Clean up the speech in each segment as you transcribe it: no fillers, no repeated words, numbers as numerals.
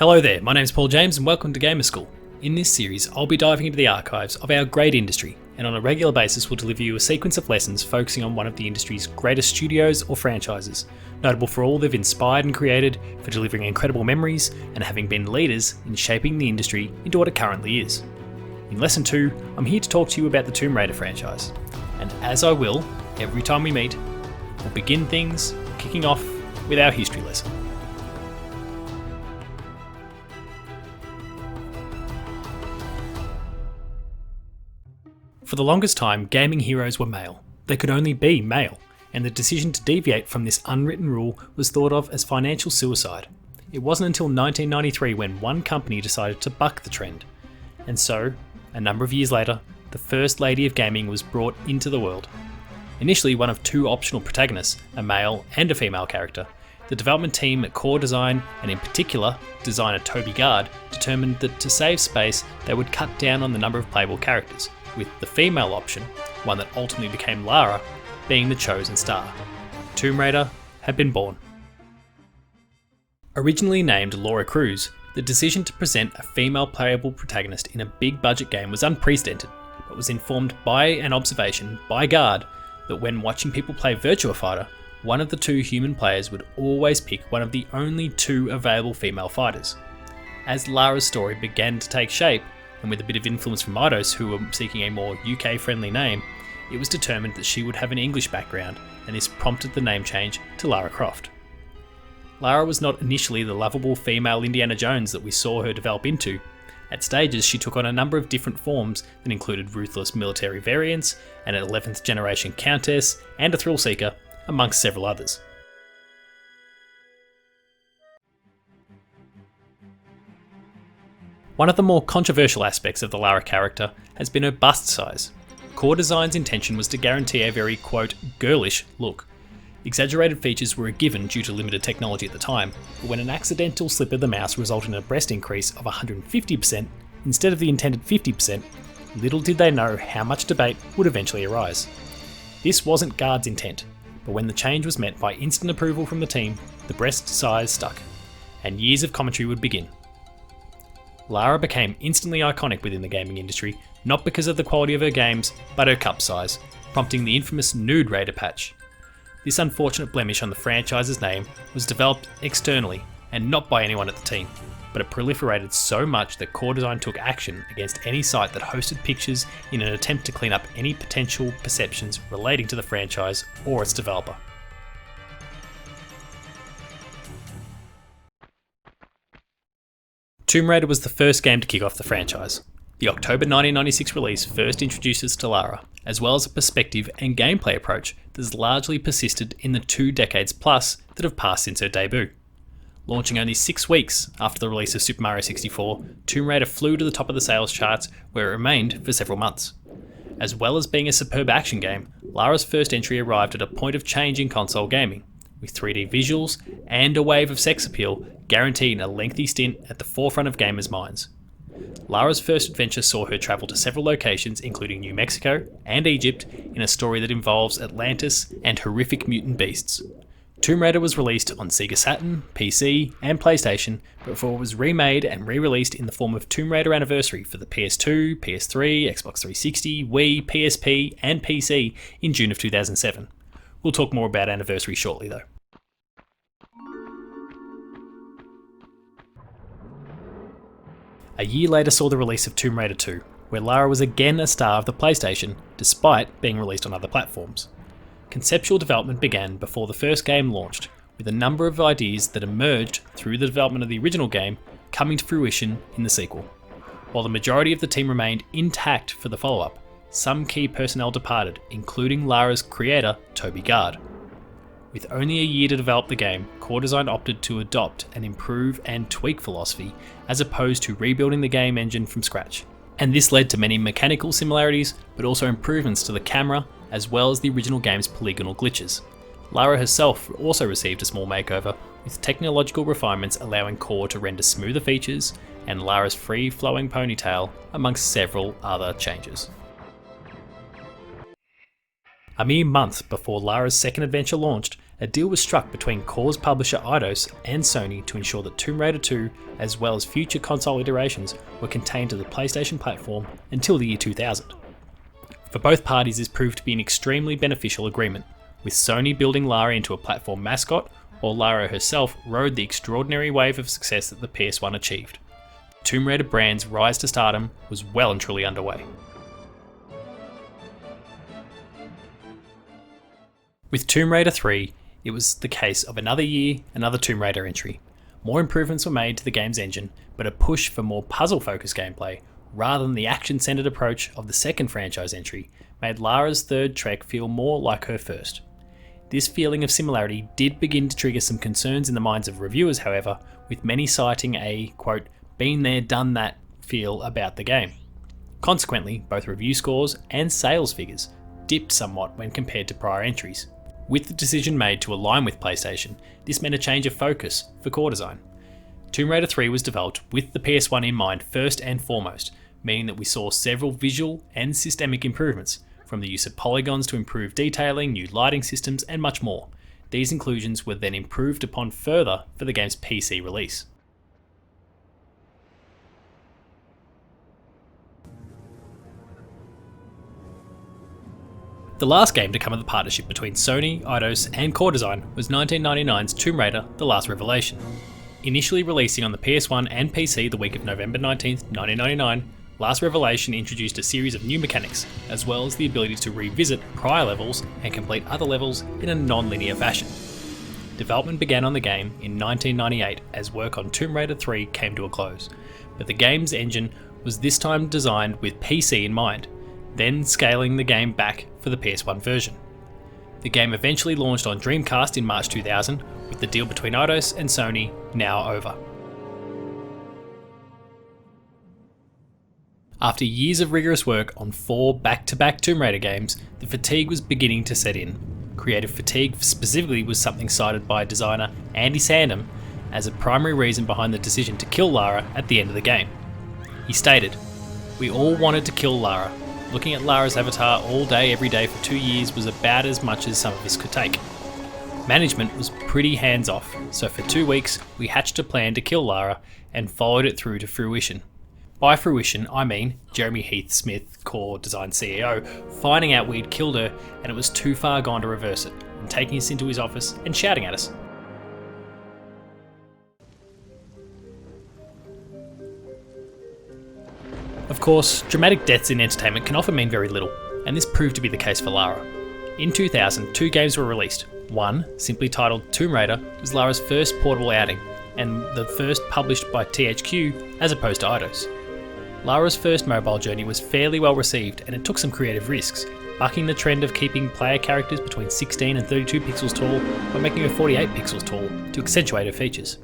Hello there, my name is Paul James and welcome to Gamer School. In this series, I'll be diving into the archives of our great industry, and on a regular basis we'll deliver you a sequence of lessons focusing on one of the industry's greatest studios or franchises, notable for all they've inspired and created, for delivering incredible memories, and having been leaders in shaping the industry into what it currently is. In Lesson 2, I'm here to talk to you about the Tomb Raider franchise, and as I will, every time we meet, we'll begin things kicking off with our history lesson. For the longest time, gaming heroes were male. They could only be male, and the decision to deviate from this unwritten rule was thought of as financial suicide. It wasn't until 1993 when one company decided to buck the trend. And so, a number of years later, the first lady of gaming was brought into the world. Initially one of two optional protagonists, a male and a female character, the development team at Core Design, and in particular, designer Toby Gard, determined that to save space, they would cut down on the number of playable characters, with the female option, one that ultimately became Lara, being the chosen star. Tomb Raider had been born. Originally named Laura Cruz, the decision to present a female playable protagonist in a big budget game was unprecedented, but was informed by an observation by Gard that when watching people play Virtua Fighter, one of the two human players would always pick one of the only two available female fighters. As Lara's story began to take shape, and with a bit of influence from Eidos, who were seeking a more UK-friendly name, it was determined that she would have an English background, and this prompted the name change to Lara Croft. Lara was not initially the lovable female Indiana Jones that we saw her develop into. At stages, she took on a number of different forms that included ruthless military variants, an 11th generation countess, and a thrill seeker, amongst several others. One of the more controversial aspects of the Lara character has been her bust size. Core Design's intention was to guarantee a very, quote, girlish look. Exaggerated features were a given due to limited technology at the time, but when an accidental slip of the mouse resulted in a breast increase of 150% instead of the intended 50%, little did they know how much debate would eventually arise. This wasn't Gard's intent, but when the change was met by instant approval from the team, the breast size stuck, and years of commentary would begin. Lara became instantly iconic within the gaming industry, not because of the quality of her games, but her cup size, prompting the infamous Nude Raider patch. This unfortunate blemish on the franchise's name was developed externally, and not by anyone at the team, but it proliferated so much that Core Design took action against any site that hosted pictures in an attempt to clean up any potential perceptions relating to the franchise or its developer. Tomb Raider was the first game to kick off the franchise. The October 1996 release first introduced us to Lara, as well as a perspective and gameplay approach that has largely persisted in the 2 decades plus that have passed since her debut. Launching only 6 weeks after the release of Super Mario 64, Tomb Raider flew to the top of the sales charts, where it remained for several months. As well as being a superb action game, Lara's first entry arrived at a point of change in console gaming, with 3D visuals and a wave of sex appeal guaranteeing a lengthy stint at the forefront of gamers' minds. Lara's first adventure saw her travel to several locations including New Mexico and Egypt in a story that involves Atlantis and horrific mutant beasts. Tomb Raider was released on Sega Saturn, PC and PlayStation before it was remade and re-released in the form of Tomb Raider Anniversary for the PS2, PS3, Xbox 360, Wii, PSP and PC in June of 2007. We'll talk more about Anniversary shortly though. A year later saw the release of Tomb Raider 2, where Lara was again a star of the PlayStation, despite being released on other platforms. Conceptual development began before the first game launched, with a number of ideas that emerged through the development of the original game coming to fruition in the sequel. While the majority of the team remained intact for the follow-up, some key personnel departed, including Lara's creator, Toby Gard. With only a year to develop the game, Core Design opted to adopt an improve and tweak philosophy as opposed to rebuilding the game engine from scratch. And this led to many mechanical similarities, but also improvements to the camera, as well as the original game's polygonal glitches. Lara herself also received a small makeover, with technological refinements allowing Core to render smoother features, and Lara's free-flowing ponytail, amongst several other changes. A mere month before Lara's second adventure launched, a deal was struck between Core's publisher Eidos and Sony to ensure that Tomb Raider 2, as well as future console iterations, were contained to the PlayStation platform until the year 2000. For both parties, this proved to be an extremely beneficial agreement, with Sony building Lara into a platform mascot, while Lara herself rode the extraordinary wave of success that the PS1 achieved. Tomb Raider brand's rise to stardom was well and truly underway. With Tomb Raider 3, it was the case of another year, another Tomb Raider entry. More improvements were made to the game's engine, but a push for more puzzle-focused gameplay, rather than the action-centered approach of the second franchise entry, made Lara's third trek feel more like her first. This feeling of similarity did begin to trigger some concerns in the minds of reviewers, however, with many citing a, quote, been there, done that feel about the game. Consequently, both review scores and sales figures dipped somewhat when compared to prior entries. With the decision made to align with PlayStation, this meant a change of focus for core design. Tomb Raider 3 was developed with the PS1 in mind first and foremost, meaning that we saw several visual and systemic improvements, from the use of polygons to improved detailing, new lighting systems, and much more. These inclusions were then improved upon further for the game's PC release. The last game to come of the partnership between Sony, Eidos, and Core Design was 1999's Tomb Raider: The Last Revelation. Initially releasing on the PS1 and PC the week of November 19, 1999, Last Revelation introduced a series of new mechanics, as well as the ability to revisit prior levels and complete other levels in a non-linear fashion. Development began on the game in 1998 as work on Tomb Raider 3 came to a close, but the game's engine was this time designed with PC in mind, then scaling the game back for the PS1 version. The game eventually launched on Dreamcast in March 2000, with the deal between Eidos and Sony now over. After years of rigorous work on 4 back-to-back Tomb Raider games, the fatigue was beginning to set in. Creative fatigue specifically was something cited by designer Andy Sandham as a primary reason behind the decision to kill Lara at the end of the game. He stated, "We all wanted to kill Lara. Looking at Lara's avatar all day every day for 2 years was about as much as some of us could take. Management was pretty hands-off, so for 2 weeks we hatched a plan to kill Lara and followed it through to fruition. By fruition, I mean Jeremy Heath-Smith, Core Design CEO, finding out we'd killed her and it was too far gone to reverse it, and taking us into his office and shouting at us." Of course, dramatic deaths in entertainment can often mean very little, and this proved to be the case for Lara. In 2000, 2 games were released. One, simply titled Tomb Raider, was Lara's first portable outing, and the first published by THQ as opposed to Eidos. Lara's first mobile journey was fairly well received, and it took some creative risks, bucking the trend of keeping player characters between 16 and 32 pixels tall by making her 48 pixels tall to accentuate her features.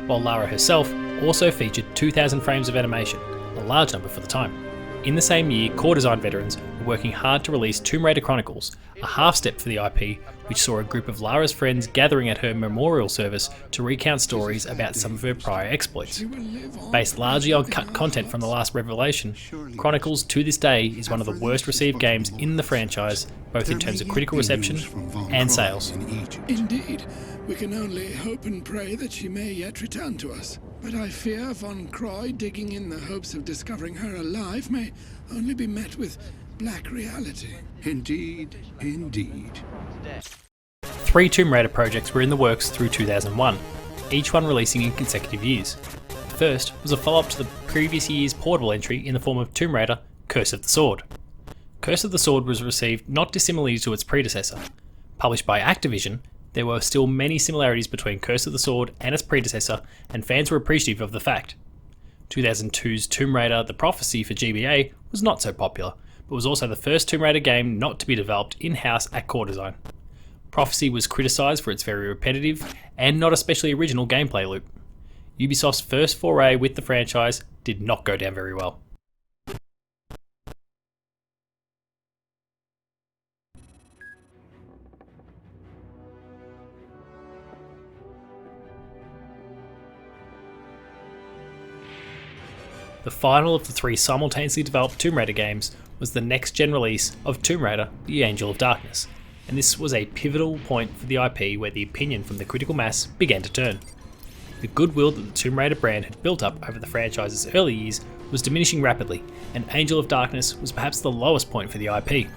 While Lara herself also featured 2,000 frames of animation, a large number for the time. In the same year, Core Design veterans were working hard to release Tomb Raider Chronicles, a half step for the IP, which saw a group of Lara's friends gathering at her memorial service to recount stories about some of her prior exploits. Based largely on cut content from The Last Revelation, Chronicles to this day is one of the worst received games in the franchise, both in terms of critical reception and sales. Indeed, we can only hope and pray that she may yet return to us. But I fear Von Croy digging in the hopes of discovering her alive may only be met with black reality. Indeed, indeed. 3 Tomb Raider projects were in the works through 2001, each one releasing in consecutive years. The first was a follow-up to the previous year's portable entry in the form of Tomb Raider: Curse of the Sword. Curse of the Sword was received not dissimilarly to its predecessor. Published by Activision, there were still many similarities between Curse of the Sword and its predecessor, and fans were appreciative of the fact. 2002's Tomb Raider: The Prophecy for GBA was not so popular, but was also the first Tomb Raider game not to be developed in-house at Core Design. Prophecy was criticised for its very repetitive and not especially original gameplay loop. Ubisoft's first foray with the franchise did not go down very well. The final of the 3 simultaneously developed Tomb Raider games was the next-gen release of Tomb Raider: The Angel of Darkness, and this was a pivotal point for the IP where the opinion from the critical mass began to turn. The goodwill that the Tomb Raider brand had built up over the franchise's early years was diminishing rapidly, and Angel of Darkness was perhaps the lowest point for the IP.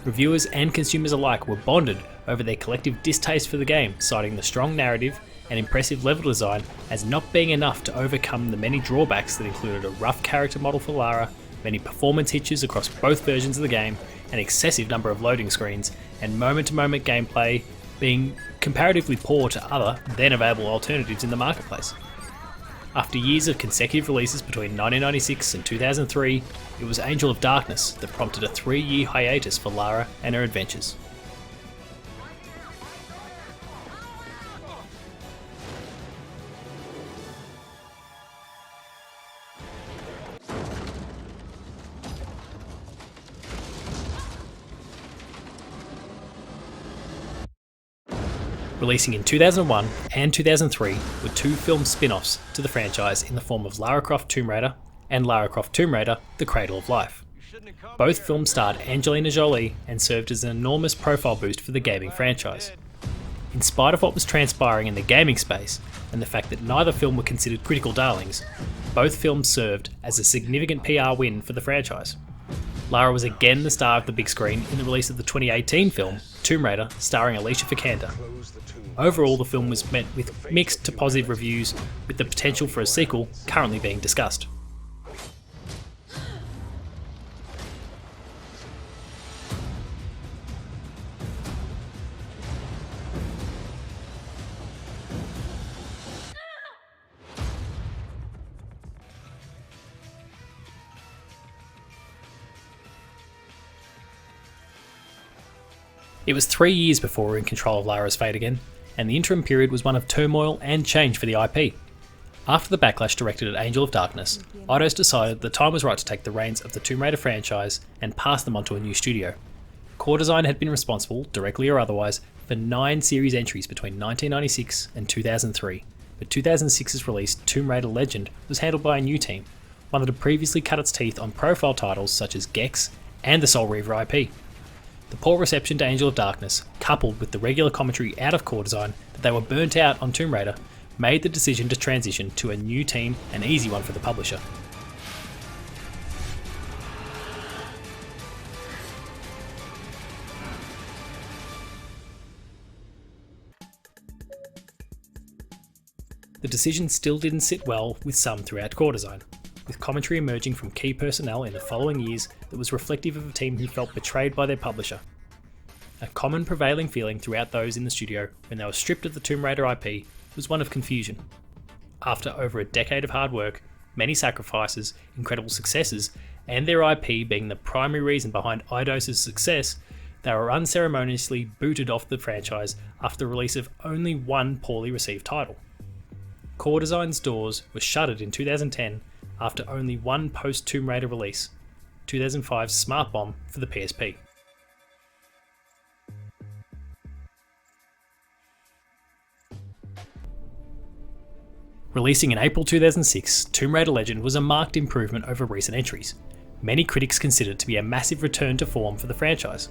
Reviewers and consumers alike were bonded over their collective distaste for the game, citing the strong narrative and impressive level design as not being enough to overcome the many drawbacks that included a rough character model for Lara, many performance hitches across both versions of the game, an excessive number of loading screens, and moment-to-moment gameplay being comparatively poor to other, then available alternatives in the marketplace. After years of consecutive releases between 1996 and 2003, it was Angel of Darkness that prompted a 3-year hiatus for Lara and her adventures. Releasing in 2001 and 2003 were 2 film spin-offs to the franchise in the form of Lara Croft Tomb Raider and Lara Croft Tomb Raider: The Cradle of Life. Both films starred Angelina Jolie and served as an enormous profile boost for the gaming franchise. In spite of what was transpiring in the gaming space and the fact that neither film were considered critical darlings, both films served as a significant PR win for the franchise. Lara was again the star of the big screen in the release of the 2018 film Tomb Raider, starring Alicia Vikander. Overall, the film was met with mixed to positive reviews, with the potential for a sequel currently being discussed. It was 3 years before we were in control of Lara's fate again, and the interim period was one of turmoil and change for the IP. After the backlash directed at Angel of Darkness, Eidos decided the time was right to take the reins of the Tomb Raider franchise and pass them on to a new studio. Core Design had been responsible, directly or otherwise, for 9 series entries between 1996 and 2003, but 2006's release Tomb Raider Legend was handled by a new team, one that had previously cut its teeth on profile titles such as Gex and the Soul Reaver IP. The poor reception to Angel of Darkness, coupled with the regular commentary out of Core Design that they were burnt out on Tomb Raider, made the decision to transition to a new team an easy one for the publisher. The decision still didn't sit well with some throughout Core Design, with commentary emerging from key personnel in the following years that was reflective of a team who felt betrayed by their publisher. A common prevailing feeling throughout those in the studio when they were stripped of the Tomb Raider IP was one of confusion. After over a decade of hard work, many sacrifices, incredible successes, and their IP being the primary reason behind Eidos' success, they were unceremoniously booted off the franchise after the release of only one poorly received title. Core Design's doors were shuttered in 2010 after only one post-Tomb Raider release, 2005's Smart Bomb for the PSP. Releasing in April 2006, Tomb Raider Legend was a marked improvement over recent entries. Many critics considered it to be a massive return to form for the franchise.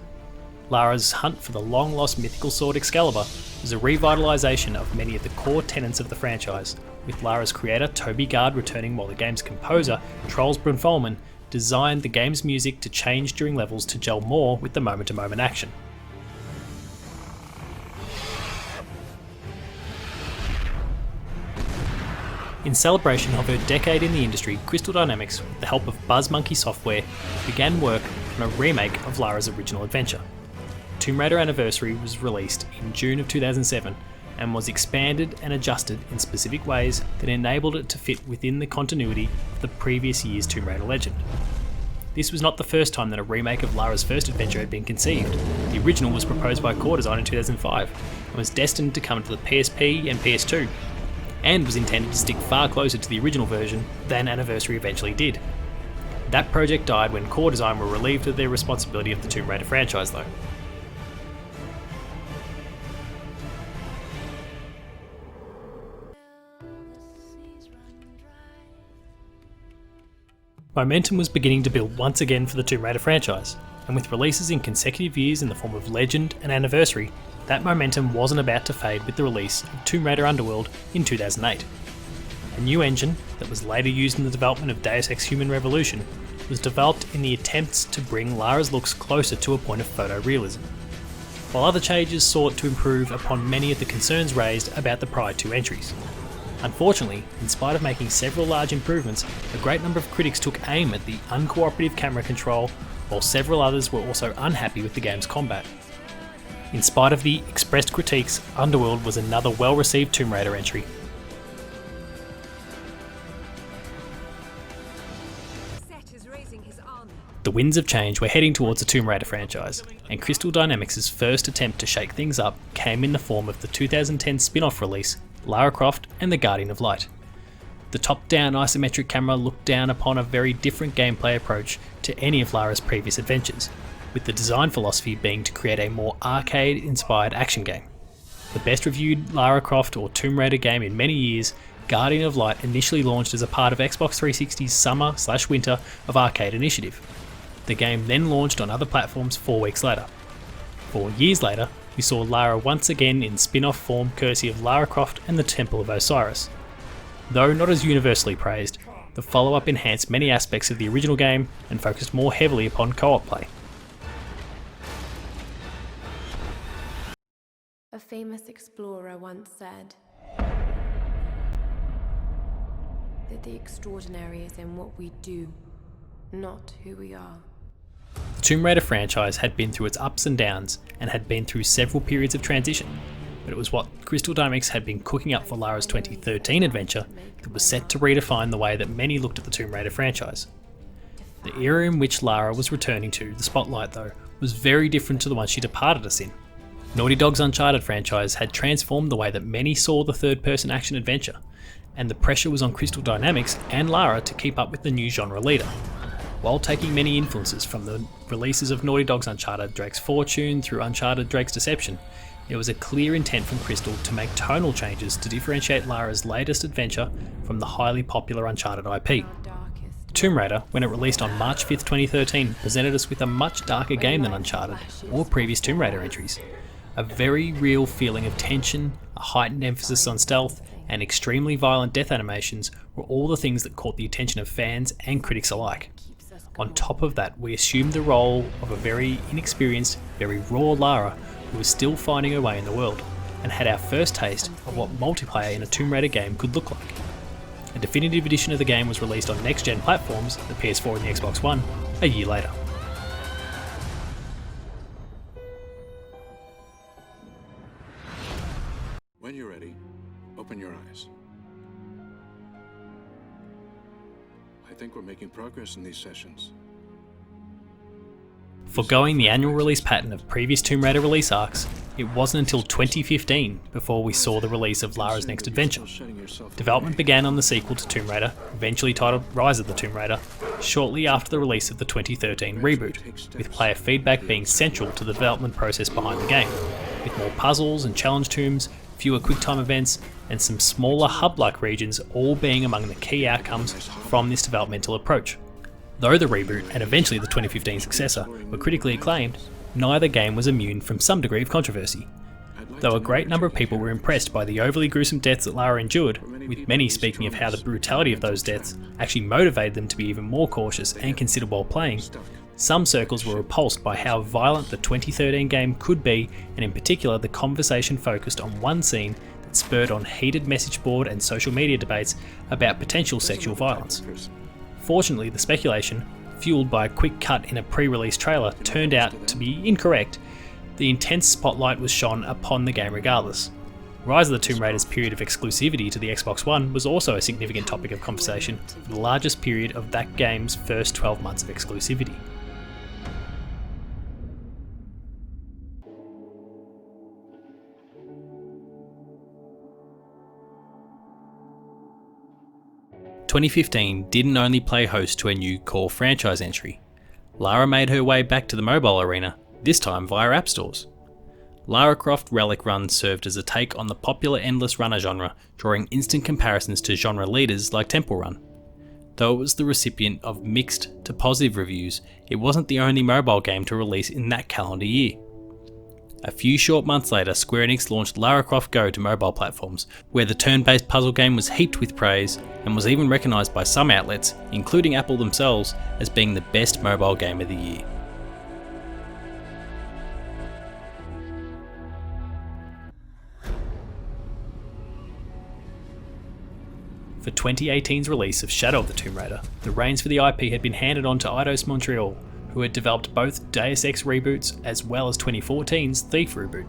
Lara's hunt for the long-lost mythical sword Excalibur was a revitalisation of many of the core tenets of the franchise, with Lara's creator Toby Gard returning while the game's composer, Troels Brunfolman, designed the game's music to change during levels to gel more with the moment-to-moment action. In celebration of her decade in the industry, Crystal Dynamics, with the help of BuzzMonkey Software, began work on a remake of Lara's original adventure. Tomb Raider Anniversary was released in June of 2007 and was expanded and adjusted in specific ways that enabled it to fit within the continuity of the previous year's Tomb Raider Legend. This was not the first time that a remake of Lara's first adventure had been conceived. The original was proposed by Core Design in 2005 and was destined to come to the PSP and PS2, and was intended to stick far closer to the original version than Anniversary eventually did. That project died when Core Design were relieved of their responsibility of the Tomb Raider franchise though. Momentum was beginning to build once again for the Tomb Raider franchise, and with releases in consecutive years in the form of Legend and Anniversary, that momentum wasn't about to fade with the release of Tomb Raider Underworld in 2008. A new engine that was later used in the development of Deus Ex Human Revolution was developed in the attempts to bring Lara's looks closer to a point of photorealism, while other changes sought to improve upon many of the concerns raised about the prior two entries. Unfortunately, in spite of making several large improvements, a great number of critics took aim at the uncooperative camera control, while several others were also unhappy with the game's combat. In spite of the expressed critiques, Underworld was another well-received Tomb Raider entry. The winds of change were heading towards the Tomb Raider franchise, and Crystal Dynamics' first attempt to shake things up came in the form of the 2010 spin-off release, Lara Croft and the Guardian of Light. The top-down isometric camera looked down upon a very different gameplay approach to any of Lara's previous adventures, with the design philosophy being to create a more arcade-inspired action game. The best reviewed Lara Croft or Tomb Raider game in many years, Guardian of Light initially launched as a part of Xbox 360's Summer/Winter of Arcade initiative. The game then launched on other platforms 4 weeks later. 4 years later, we saw Lara once again in spin-off form courtesy of Lara Croft and the Temple of Osiris. Though not as universally praised, the follow-up enhanced many aspects of the original game and focused more heavily upon co-op play. A famous explorer once said that the extraordinary is in what we do, not who we are. The Tomb Raider franchise had been through its ups and downs and had been through several periods of transition, but it was what Crystal Dynamics had been cooking up for Lara's 2013 adventure that was set to redefine the way that many looked at the Tomb Raider franchise. The era in which Lara was returning to the spotlight, though, was very different to the one she departed us in. Naughty Dog's Uncharted franchise had transformed the way that many saw the third-person action adventure, and the pressure was on Crystal Dynamics and Lara to keep up with the new genre leader. While taking many influences from the releases of Naughty Dog's Uncharted Drake's Fortune through Uncharted Drake's Deception, there was a clear intent from Crystal to make tonal changes to differentiate Lara's latest adventure from the highly popular Uncharted IP. Tomb Raider, when it released on March 5th, 2013, presented us with a much darker game than Uncharted or previous Tomb Raider entries. A very real feeling of tension, a heightened emphasis on stealth, and extremely violent death animations were all the things that caught the attention of fans and critics alike. On top of that, we assumed the role of a very inexperienced, very raw Lara who was still finding her way in the world, and had our first taste of what multiplayer in a Tomb Raider game could look like. A definitive edition of the game was released on next-gen platforms, the PS4 and the Xbox One, a year later. When you're ready, open your eyes. I think we're making progress in these sessions. Foregoing the annual release pattern of previous Tomb Raider release arcs, it wasn't until 2015 before we saw the release of Lara's next adventure. Development began on the sequel to Tomb Raider, eventually titled Rise of the Tomb Raider, shortly after the release of the 2013 reboot, with player feedback being central to the development process behind the game, with more puzzles and challenge tombs, fewer QuickTime events, and some smaller hub-like regions all being among the key outcomes from this developmental approach. Though the reboot and eventually the 2015 successor were critically acclaimed, neither game was immune from some degree of controversy. Though a great number of people were impressed by the overly gruesome deaths that Lara endured, with many speaking of how the brutality of those deaths actually motivated them to be even more cautious and considered while playing, some circles were repulsed by how violent the 2013 game could be, and in particular the conversation focused on one scene that spurred on heated message board and social media debates about potential sexual violence. Fortunately, the speculation, fueled by a quick cut in a pre-release trailer, turned out to be incorrect. The intense spotlight was shone upon the game regardless. Rise of the Tomb Raider's period of exclusivity to the Xbox One was also a significant topic of conversation, for the largest period of that game's first 12 months of exclusivity. " 2015 didn't only play host to a new core franchise entry. Lara made her way back to the mobile arena, this time via app stores. Lara Croft Relic Run served as a take on the popular endless runner genre, drawing instant comparisons to genre leaders like Temple Run. Though it was the recipient of mixed to positive reviews, it wasn't the only mobile game to release in that calendar year. A few short months later, Square Enix launched Lara Croft Go to mobile platforms, where the turn-based puzzle game was heaped with praise and was even recognised by some outlets, including Apple themselves, as being the best mobile game of the year. For 2018's release of Shadow of the Tomb Raider, the reins for the IP had been handed on to Eidos Montreal, who had developed both Deus Ex reboots as well as 2014's Thief reboot.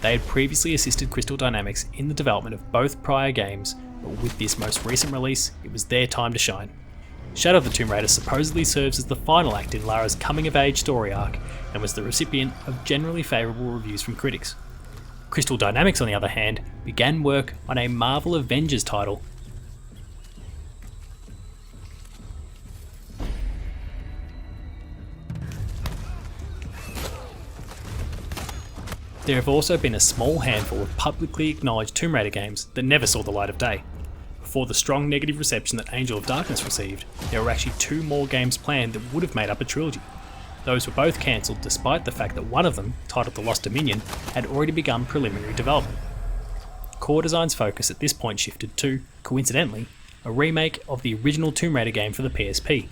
They had previously assisted Crystal Dynamics in the development of both prior games, but with this most recent release, it was their time to shine. Shadow of the Tomb Raider supposedly serves as the final act in Lara's coming-of-age story arc, and was the recipient of generally favourable reviews from critics. Crystal Dynamics, on the other hand, began work on a Marvel Avengers title. There have also been a small handful of publicly acknowledged Tomb Raider games that never saw the light of day. Before the strong negative reception that Angel of Darkness received, there were actually 2 more games planned that would have made up a trilogy. Those were both cancelled despite the fact that one of them, titled The Lost Dominion, had already begun preliminary development. Core Design's focus at this point shifted to, coincidentally, a remake of the original Tomb Raider game for the PSP.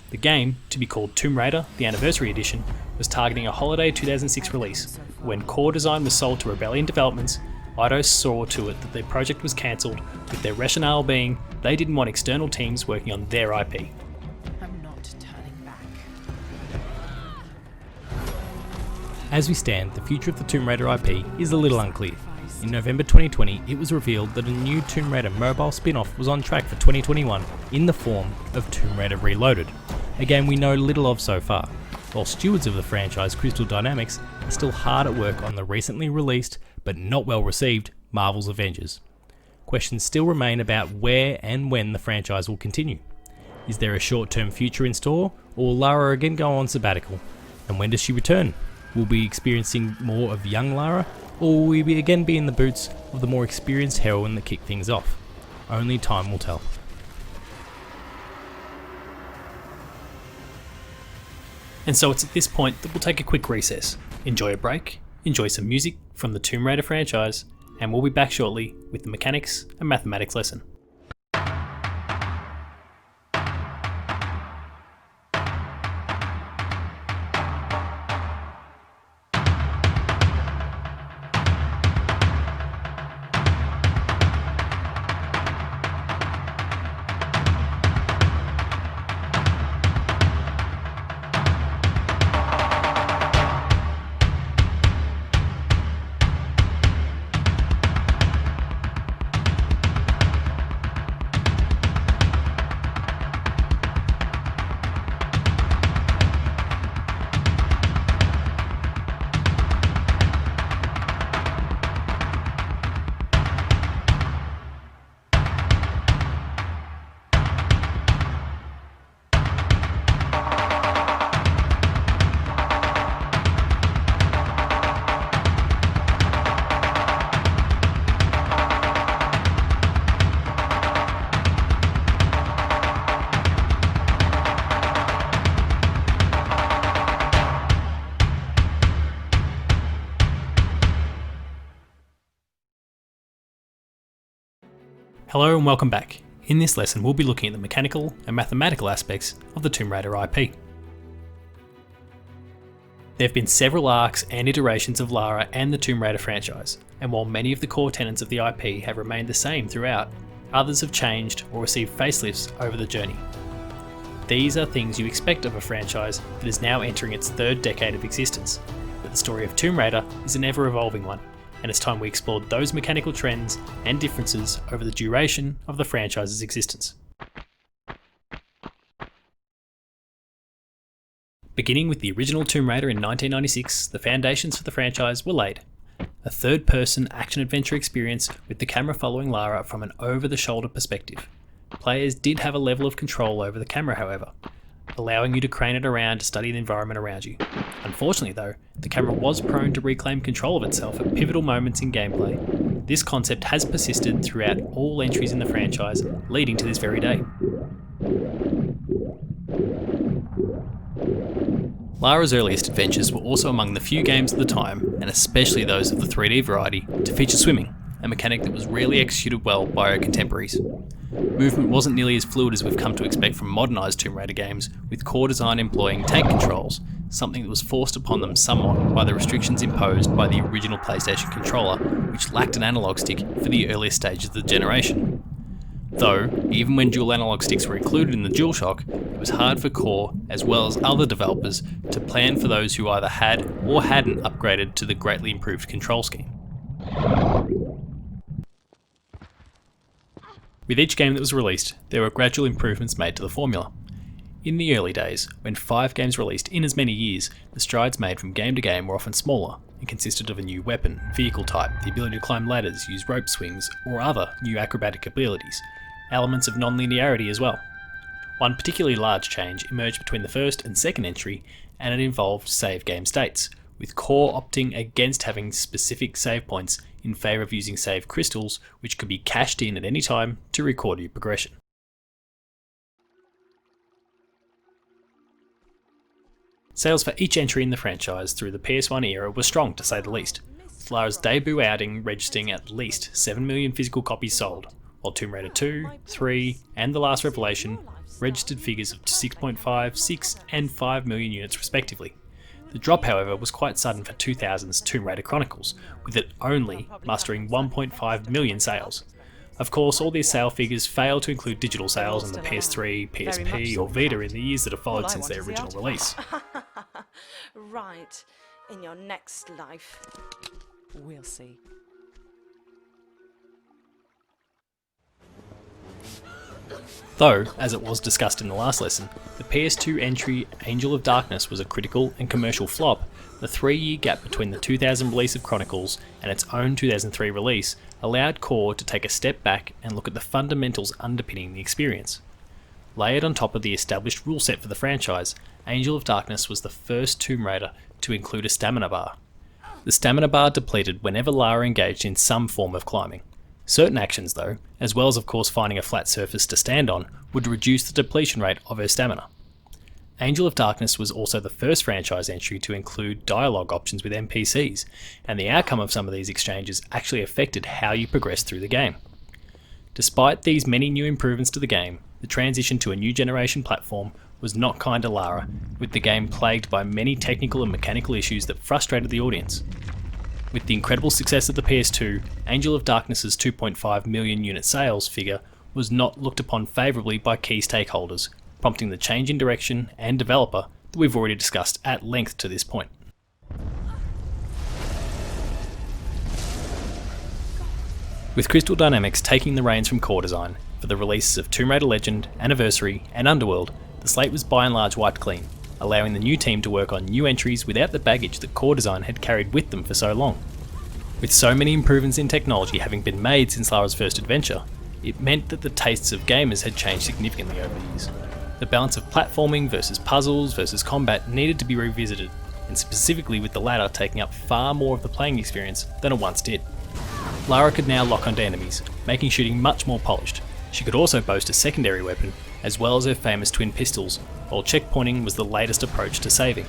The game, to be called Tomb Raider, the Anniversary Edition, was targeting a holiday 2006 release. When Core Design was sold to Rebellion Developments, Eidos saw to it that their project was cancelled, with their rationale being they didn't want external teams working on their IP. I'm not turning back. As we stand, the future of the Tomb Raider IP is a little unclear. In November 2020, it was revealed that a new Tomb Raider mobile spin-off was on track for 2021 in the form of Tomb Raider Reloaded, a game we know little of so far, while stewards of the franchise Crystal Dynamics are still hard at work on the recently released, but not well received, Marvel's Avengers. Questions still remain about where and when the franchise will continue. Is there a short-term future in store, or will Lara again go on sabbatical? And when does she return? Will we be experiencing more of young Lara, or will we again be in the boots of the more experienced heroine that kicked things off? Only time will tell. And so it's at this point that we'll take a quick recess, enjoy a break, enjoy some music from the Tomb Raider franchise, and we'll be back shortly with the mechanics and mathematics lesson. Hello and welcome back. In this lesson we'll be looking at the mechanical and mathematical aspects of the Tomb Raider IP. There have been several arcs and iterations of Lara and the Tomb Raider franchise, and while many of the core tenets of the IP have remained the same throughout, others have changed or received facelifts over the journey. These are things you expect of a franchise that is now entering its 3rd decade of existence, but the story of Tomb Raider is an ever-evolving one, and it's time we explored those mechanical trends and differences over the duration of the franchise's existence. Beginning with the original Tomb Raider in 1996, the foundations for the franchise were laid. A third-person action-adventure experience with the camera following Lara from an over-the-shoulder perspective. Players did have a level of control over the camera, however, allowing you to crane it around to study the environment around you. Unfortunately though, the camera was prone to reclaim control of itself at pivotal moments in gameplay. This concept has persisted throughout all entries in the franchise, leading to this very day. Lara's earliest adventures were also among the few games of the time, and especially those of the 3D variety, to feature swimming, a mechanic that was rarely executed well by her contemporaries. Movement wasn't nearly as fluid as we've come to expect from modernised Tomb Raider games, with core design employing tank controls, something that was forced upon them somewhat by the restrictions imposed by the original PlayStation controller, which lacked an analog stick for the earliest stages of the generation. Though, even when dual analog sticks were included in the DualShock, it was hard for Core, as well as other developers, to plan for those who either had or hadn't upgraded to the greatly improved control scheme. With each game that was released, there were gradual improvements made to the formula. In the early days, when 5 games released in as many years, the strides made from game to game were often smaller and consisted of a new weapon, vehicle type, the ability to climb ladders, use rope swings, or other new acrobatic abilities, elements of non-linearity as well. One particularly large change emerged between the first and second entry, and it involved save game states, with Core opting against having specific save points in favour of using save crystals, which could be cashed in at any time to record your progression. Sales for each entry in the franchise through the PS1 era were strong, to say the least, with Lara's debut outing registering at least 7 million physical copies sold, while Tomb Raider 2, 3, and The Last Revelation registered figures of 6.5, 6, and 5 million units respectively. The drop, however, was quite sudden for 2000's Tomb Raider Chronicles, with it only mustering 1.5 million sales. Of course, all these sale figures fail to include digital sales on the PS3, PSP, or Vita in the years that have followed since their original release. Right, in your next life. We'll see. Though, as it was discussed in the last lesson, the PS2 entry Angel of Darkness was a critical and commercial flop, the 3-year gap between the 2000 release of Chronicles and its own 2003 release allowed Core to take a step back and look at the fundamentals underpinning the experience. Layered on top of the established rule set for the franchise, Angel of Darkness was the first Tomb Raider to include a stamina bar. The stamina bar depleted whenever Lara engaged in some form of climbing. Certain actions though, as well as of course finding a flat surface to stand on, would reduce the depletion rate of her stamina. Angel of Darkness was also the first franchise entry to include dialogue options with NPCs, and the outcome of some of these exchanges actually affected how you progressed through the game. Despite these many new improvements to the game, the transition to a new generation platform was not kind to Lara, with the game plagued by many technical and mechanical issues that frustrated the audience. With the incredible success of the PS2, Angel of Darkness's 2.5 million unit sales figure was not looked upon favourably by key stakeholders, prompting the change in direction and developer that we've already discussed at length to this point. With Crystal Dynamics taking the reins from core design for the releases of Tomb Raider Legend, Anniversary and Underworld, the slate was by and large wiped clean, allowing the new team to work on new entries without the baggage that core design had carried with them for so long. With so many improvements in technology having been made since Lara's first adventure, it meant that the tastes of gamers had changed significantly over the years. The balance of platforming versus puzzles versus combat needed to be revisited, and specifically with the latter taking up far more of the playing experience than it once did. Lara could now lock onto enemies, making shooting much more polished. She could also boast a secondary weapon, as well as her famous twin pistols, while checkpointing was the latest approach to saving.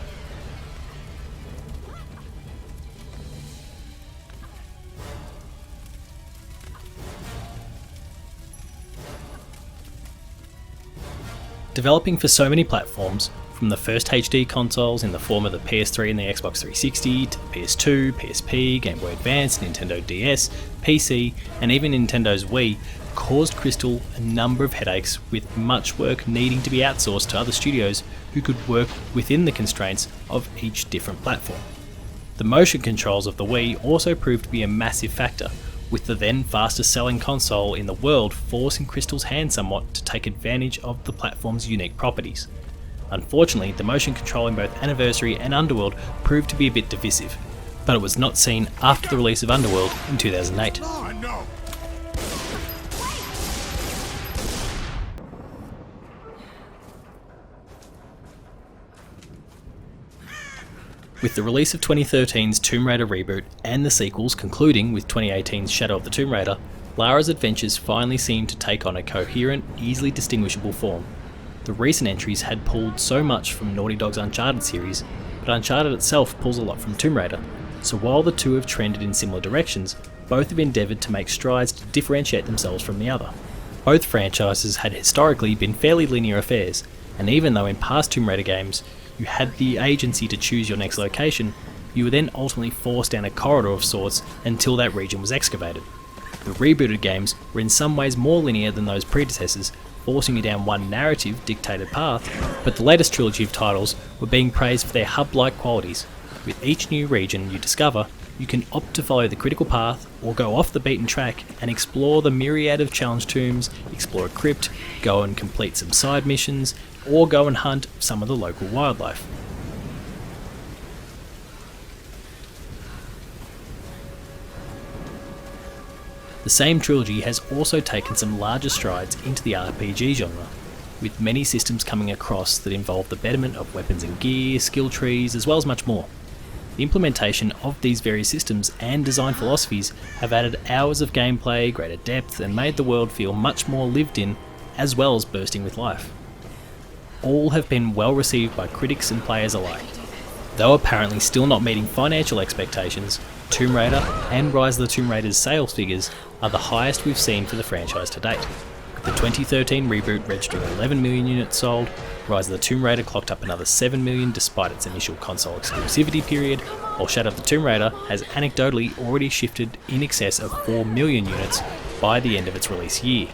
Developing for so many platforms, from the first HD consoles in the form of the PS3 and the Xbox 360 to the PS2, PSP, Game Boy Advance, Nintendo DS, PC, and even Nintendo's Wii, caused Crystal a number of headaches, with much work needing to be outsourced to other studios who could work within the constraints of each different platform. The motion controls of the Wii also proved to be a massive factor, with the then fastest selling console in the world forcing Crystal's hand somewhat to take advantage of the platform's unique properties. Unfortunately, the motion control in both Anniversary and Underworld proved to be a bit divisive, but it was not seen after the release of Underworld in 2008. With the release of 2013's Tomb Raider reboot and the sequels concluding with 2018's Shadow of the Tomb Raider, Lara's adventures finally seemed to take on a coherent, easily distinguishable form. The recent entries had pulled so much from Naughty Dog's Uncharted series, but Uncharted itself pulls a lot from Tomb Raider, so while the two have trended in similar directions, both have endeavoured to make strides to differentiate themselves from the other. Both franchises had historically been fairly linear affairs, and even though in past Tomb Raider games you had the agency to choose your next location, you were then ultimately forced down a corridor of sorts until that region was excavated. The rebooted games were in some ways more linear than those predecessors, forcing you down one narrative dictated path, but the latest trilogy of titles were being praised for their hub-like qualities. With each new region you discover, you can opt to follow the critical path or go off the beaten track and explore the myriad of challenge tombs, explore a crypt, go and complete some side missions, or go and hunt some of the local wildlife. The same trilogy has also taken some larger strides into the RPG genre, with many systems coming across that involve the betterment of weapons and gear, skill trees, as well as much more. The implementation of these various systems and design philosophies have added hours of gameplay, greater depth, and made the world feel much more lived in, as well as bursting with life. All have been well received by critics and players alike. Though apparently still not meeting financial expectations, Tomb Raider and Rise of the Tomb Raider's sales figures are the highest we've seen for the franchise to date. The 2013 reboot registering 11 million units sold, Rise of the Tomb Raider clocked up another 7 million despite its initial console exclusivity period, while Shadow of the Tomb Raider has anecdotally already shifted in excess of 4 million units by the end of its release year.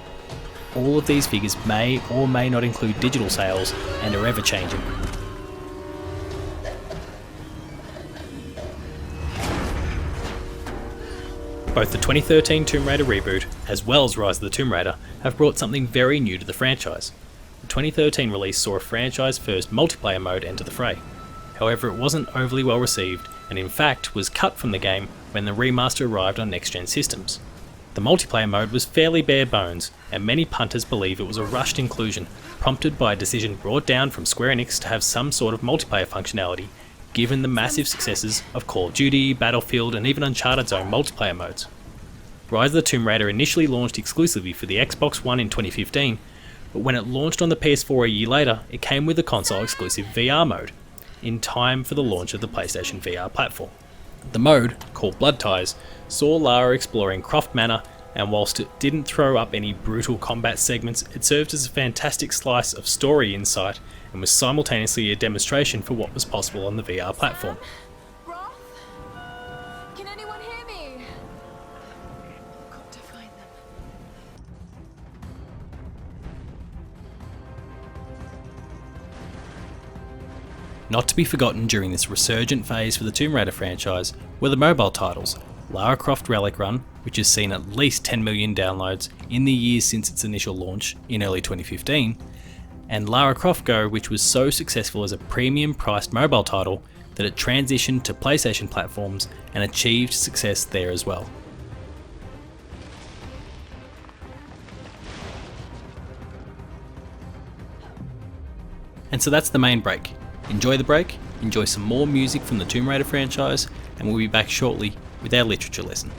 All of these figures may or may not include digital sales and are ever changing. Both the 2013 Tomb Raider reboot, as well as Rise of the Tomb Raider, have brought something very new to the franchise. The 2013 release saw a franchise-first multiplayer mode enter the fray. However, it wasn't overly well received, and in fact was cut from the game when the remaster arrived on next-gen systems. The multiplayer mode was fairly bare bones, and many punters believe it was a rushed inclusion, prompted by a decision brought down from Square Enix to have some sort of multiplayer functionality, given the massive successes of Call of Duty, Battlefield, and even Uncharted's own multiplayer modes. Rise of the Tomb Raider initially launched exclusively for the Xbox One in 2015, but when it launched on the PS4 a year later, it came with a console-exclusive VR mode, in time for the launch of the PlayStation VR platform. The mode, called Blood Ties, saw Lara exploring Croft Manor, and whilst it didn't throw up any brutal combat segments, it served as a fantastic slice of story insight and was simultaneously a demonstration for what was possible on the VR platform. Roth? Can anyone hear me? Got to find them. Not to be forgotten during this resurgent phase for the Tomb Raider franchise were the mobile titles, Lara Croft Relic Run, which has seen at least 10 million downloads in the years since its initial launch in early 2015, and Lara Croft Go, which was so successful as a premium priced mobile title that it transitioned to PlayStation platforms and achieved success there as well. And so that's the main break. Enjoy the break, enjoy some more music from the Tomb Raider franchise, and we'll be back shortly with our literature lesson.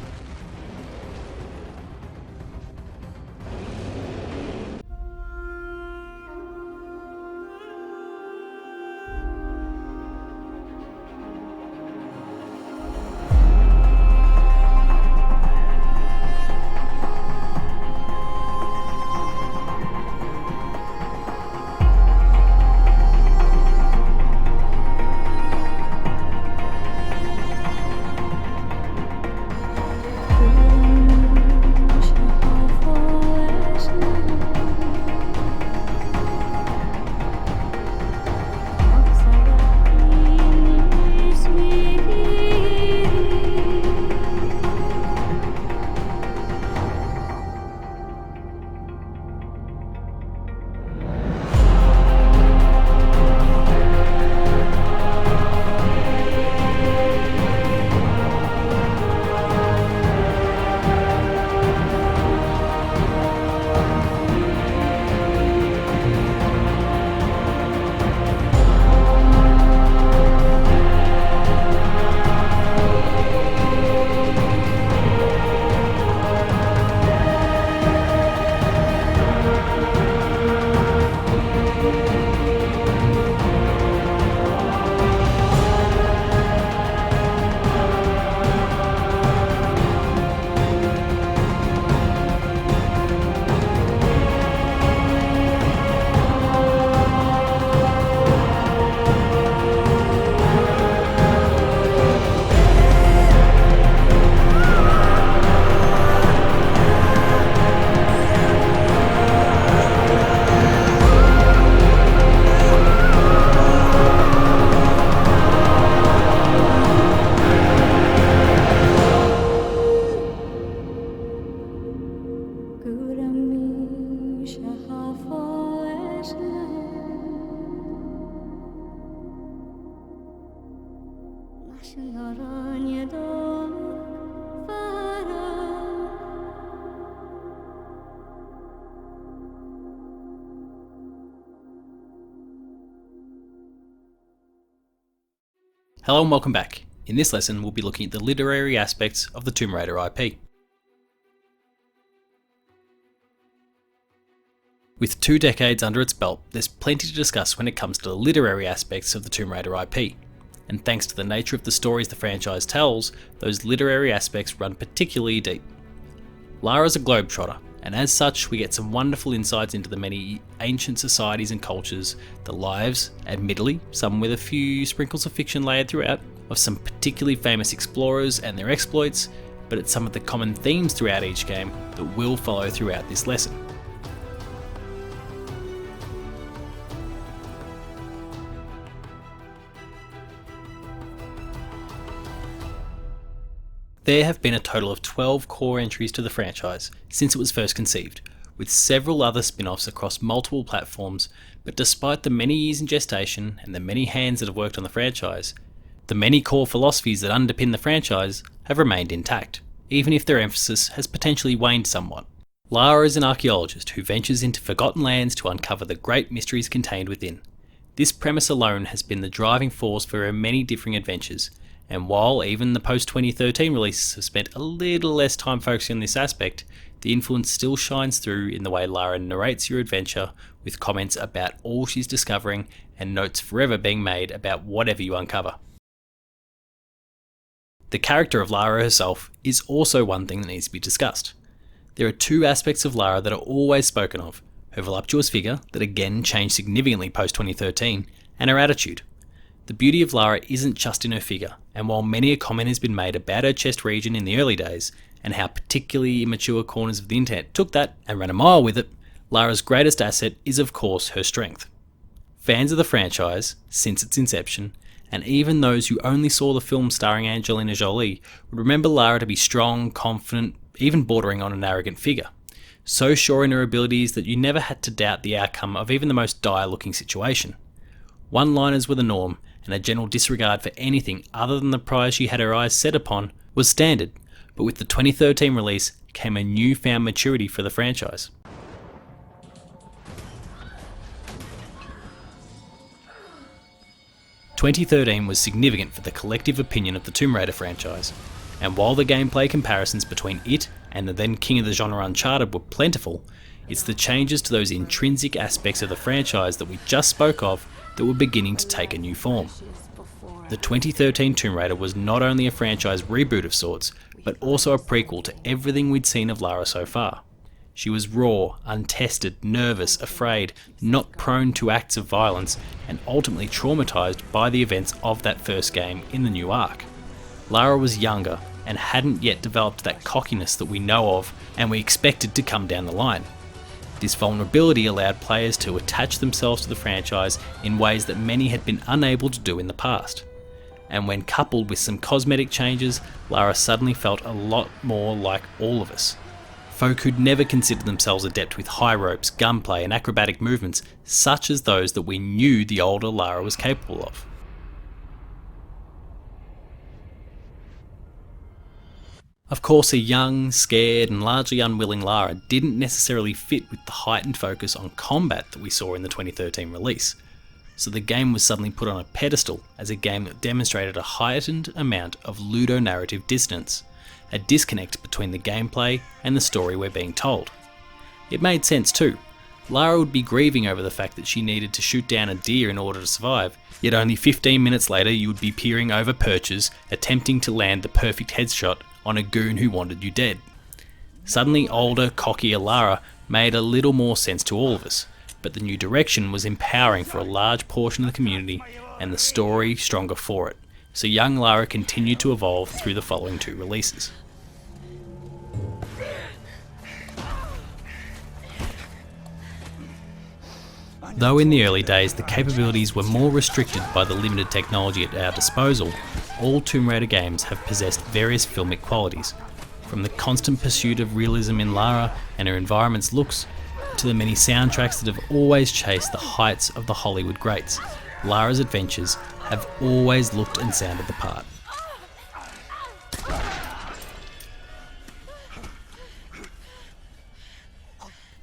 Hello and welcome back. In this lesson we'll be looking at the literary aspects of the Tomb Raider IP. With 2 decades under its belt, there's plenty to discuss when it comes to the literary aspects of the Tomb Raider IP, and thanks to the nature of the stories the franchise tells, those literary aspects run particularly deep. Lara's a globetrotter, and as such we get some wonderful insights into the many ancient societies and cultures, the lives, admittedly some with a few sprinkles of fiction layered throughout, of some particularly famous explorers and their exploits, but it's some of the common themes throughout each game that will follow throughout this lesson. There have been a total of 12 core entries to the franchise since it was first conceived, with several other spin-offs across multiple platforms, but despite the many years in gestation and the many hands that have worked on the franchise, the many core philosophies that underpin the franchise have remained intact, even if their emphasis has potentially waned somewhat. Lara is an archaeologist who ventures into forgotten lands to uncover the great mysteries contained within. This premise alone has been the driving force for her many differing adventures, and while even the post-2013 releases have spent a little less time focusing on this aspect, the influence still shines through in the way Lara narrates your adventure, with comments about all she's discovering and notes forever being made about whatever you uncover. The character of Lara herself is also one thing that needs to be discussed. There are 2 aspects of Lara that are always spoken of: her voluptuous figure, that again changed significantly post-2013, and her attitude. The beauty of Lara isn't just in her figure, and while many a comment has been made about her chest region in the early days, and how particularly immature corners of the internet took that and ran a mile with it, Lara's greatest asset is of course her strength. Fans of the franchise, since its inception, and even those who only saw the film starring Angelina Jolie, would remember Lara to be strong, confident, even bordering on an arrogant figure. So sure in her abilities that you never had to doubt the outcome of even the most dire looking situation. One-liners were the norm, and a general disregard for anything other than the prize she had her eyes set upon was standard, but with the 2013 release came a newfound maturity for the franchise. "2013 was significant for the collective opinion of the Tomb Raider franchise, and while the gameplay comparisons between it and the then king of the genre Uncharted were plentiful, it's the changes to those intrinsic aspects of the franchise that we just spoke of that were beginning to take a new form. The 2013 Tomb Raider was not only a franchise reboot of sorts, but also a prequel to everything we'd seen of Lara so far. She was raw, untested, nervous, afraid, not prone to acts of violence, and ultimately traumatised by the events of that first game in the new arc. Lara was younger and hadn't yet developed that cockiness that we know of and we expected to come down the line. This vulnerability allowed players to attach themselves to the franchise in ways that many had been unable to do in the past. And when coupled with some cosmetic changes, Lara suddenly felt a lot more like all of us. Folk who'd never considered themselves adept with high ropes, gunplay and acrobatic movements, such as those that we knew the older Lara was capable of. Of course, a young, scared and largely unwilling Lara didn't necessarily fit with the heightened focus on combat that we saw in the 2013 release, so the game was suddenly put on a pedestal as a game that demonstrated a heightened amount of ludonarrative dissonance, a disconnect between the gameplay and the story we're being told. It made sense too. Lara would be grieving over the fact that she needed to shoot down a deer in order to survive, yet only 15 minutes later you would be peering over perches, attempting to land the perfect headshot on a goon who wanted you dead. Suddenly older, cockier Lara made a little more sense to all of us, but the new direction was empowering for a large portion of the community and the story stronger for it, so young Lara continued to evolve through the following 2 releases. Though in the early days the capabilities were more restricted by the limited technology at our disposal, all Tomb Raider games have possessed various filmic qualities, from the constant pursuit of realism in Lara and her environment's looks, to the many soundtracks that have always chased the heights of the Hollywood greats. Lara's adventures have always looked and sounded the part.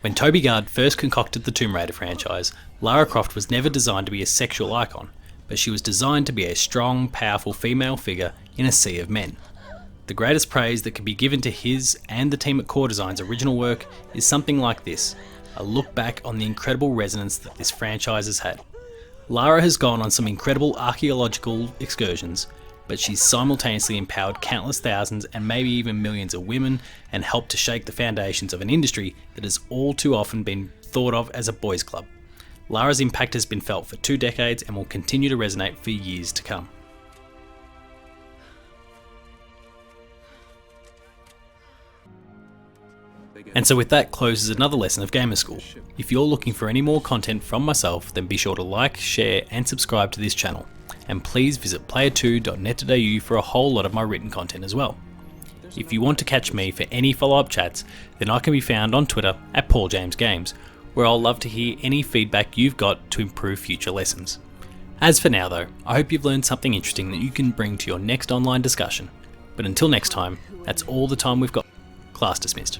When Toby Gard first concocted the Tomb Raider franchise, Lara Croft was never designed to be a sexual icon, but she was designed to be a strong, powerful female figure in a sea of men. The greatest praise that can be given to his and the team at Core Design's original work is something like this, a look back on the incredible resonance that this franchise has had. Lara has gone on some incredible archaeological excursions, but she's simultaneously empowered countless thousands and maybe even millions of women and helped to shake the foundations of an industry that has all too often been thought of as a boys' club. Lara's impact has been felt for 2 decades and will continue to resonate for years to come. And so with that closes another lesson of Gamer School. If you're looking for any more content from myself, then be sure to like, share and subscribe to this channel. And please visit player2.net.au for a whole lot of my written content as well. If you want to catch me for any follow-up chats, then I can be found on Twitter at PaulJamesGames, where I'll love to hear any feedback you've got to improve future lessons. As for now though, I hope you've learned something interesting that you can bring to your next online discussion. But until next time, that's all the time we've got. Class dismissed.